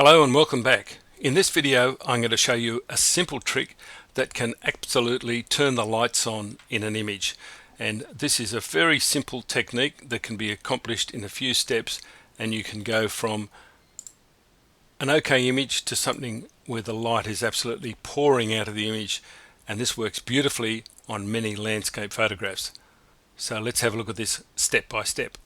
Hello and welcome back. In this video I'm going to show you a simple trick that can absolutely turn the lights on in an image, and this is a very simple technique that can be accomplished in a few steps, and you can go from an okay image to something where the light is absolutely pouring out of the image, and this works beautifully on many landscape photographs. So let's have a look at this step by step.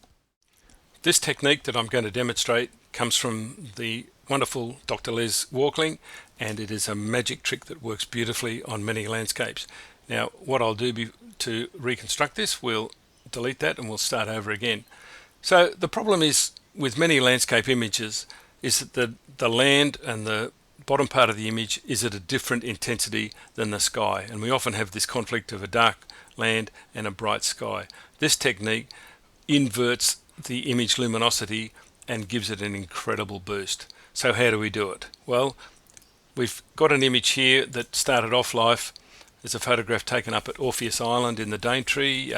This technique that I'm going to demonstrate comes from the wonderful Dr. Les Walkling, and it is a magic trick that works beautifully on many landscapes. Now what I'll do to reconstruct this, we'll delete that and we'll start over again. So the problem is with many landscape images is that the land and the bottom part of the image is at a different intensity than the sky, and we often have this conflict of a dark land and a bright sky. This technique inverts the image luminosity and gives it an incredible boost. So how do we do it? Well, we've got an image here that started off life as a photograph taken up at Orpheus Island in the Daintree,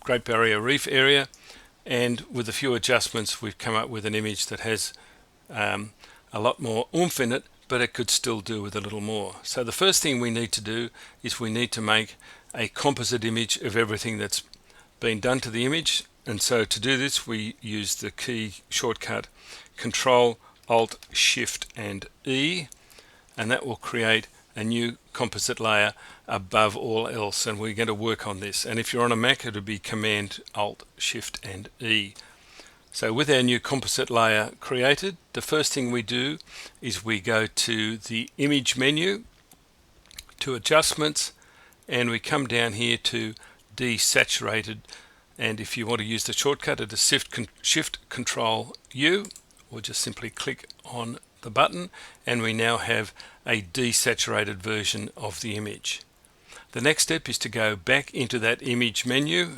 Great Barrier Reef area, and with a few adjustments we've come up with an image that has a lot more oomph in it, but it could still do with a little more. So the first thing we need to do is we need to make a composite image of everything that's been done to the image, and so to do this we use the key shortcut Control Alt Shift and E, and that will create a new composite layer above all else, and we're going to work on this. And if you're on a Mac, it would be Command Alt Shift and E. So with our new composite layer created, the first thing we do is we go to the image menu, to adjustments, and we come down here to desaturated, and if you want to use the shortcut, it is Shift Control U, or just simply click on the button, and we now have a desaturated version of the image. The next step is to go back into that image menu,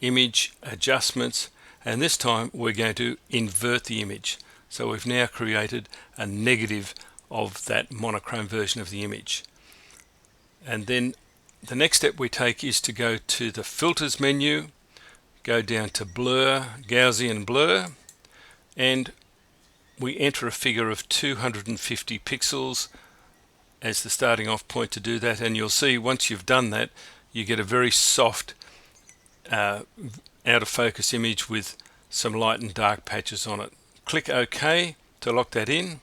image adjustments, and this time we're going to invert the image. So we've now created a negative of that monochrome version of the image. And then the next step we take is to go to the filters menu, go down to blur, Gaussian blur, and we enter a figure of 250 pixels as the starting off point to do that, and you'll see once you've done that you get a very soft out of focus image with some light and dark patches on it. Click OK to lock that in,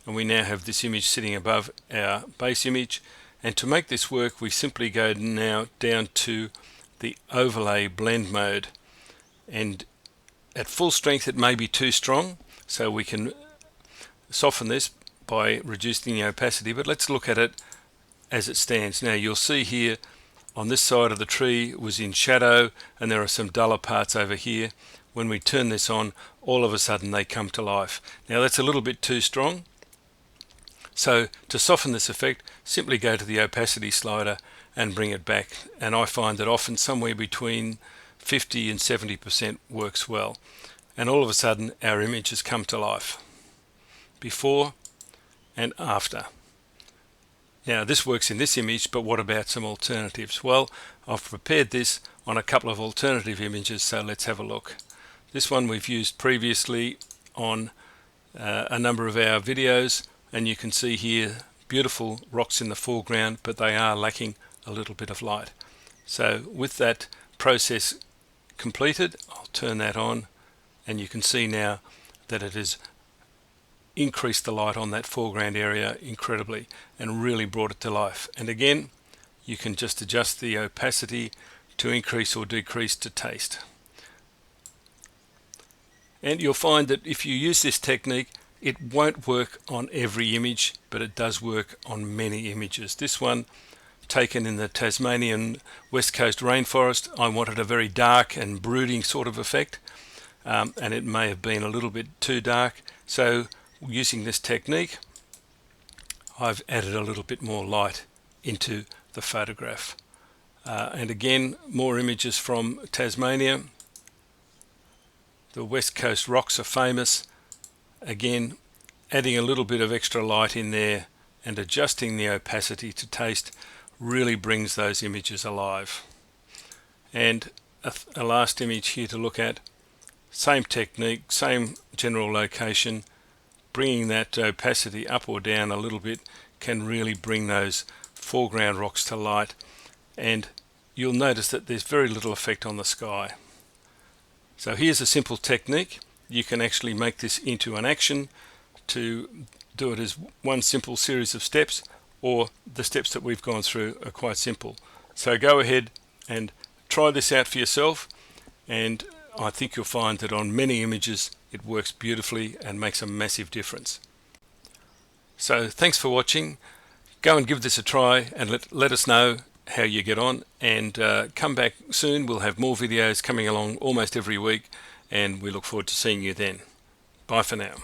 and we now have this image sitting above our base image. And to make this work we simply go now down to the overlay blend mode, and at full strength it may be too strong, so we can soften this by reducing the opacity, but let's look at it as it stands. Now you'll see here on this side of the tree it was in shadow, and there are some duller parts over here. When we turn this on, all of a sudden they come to life. Now that's a little bit too strong, so to soften this effect simply go to the opacity slider and bring it back, and I find that often somewhere between 50 and 70% works well, and all of a sudden our image has come to life, before and after. Now this works in this image, but what about some alternatives? Well, I've prepared this on a couple of alternative images, so let's have a look. This one we've used previously on a number of our videos, and you can see here beautiful rocks in the foreground, but they are lacking a little bit of light. So with that process completed, I'll turn that on, and you can see now that it has increased the light on that foreground area incredibly and really brought it to life. And again, you can just adjust the opacity to increase or decrease to taste. And you'll find that if you use this technique, it won't work on every image, but it does work on many images. This one taken in the Tasmanian West Coast rainforest, I wanted a very dark and brooding sort of effect, and it may have been a little bit too dark, so using this technique I've added a little bit more light into the photograph. And again, more images from Tasmania. The West Coast rocks are famous. Again, adding a little bit of extra light in there and adjusting the opacity to taste really brings those images alive. And a last image here to look at, same technique, same general location, bringing that opacity up or down a little bit can really bring those foreground rocks to light, and you'll notice that there's very little effect on the sky. So here's a simple technique. You can actually make this into an action to do it as one simple series of steps, or the steps that we've gone through are quite simple. So go ahead and try this out for yourself, and I think you'll find that on many images it works beautifully and makes a massive difference. So thanks for watching. Go and give this a try and let us know how you get on, and come back soon. We'll have more videos coming along almost every week, and we look forward to seeing you then. Bye for now.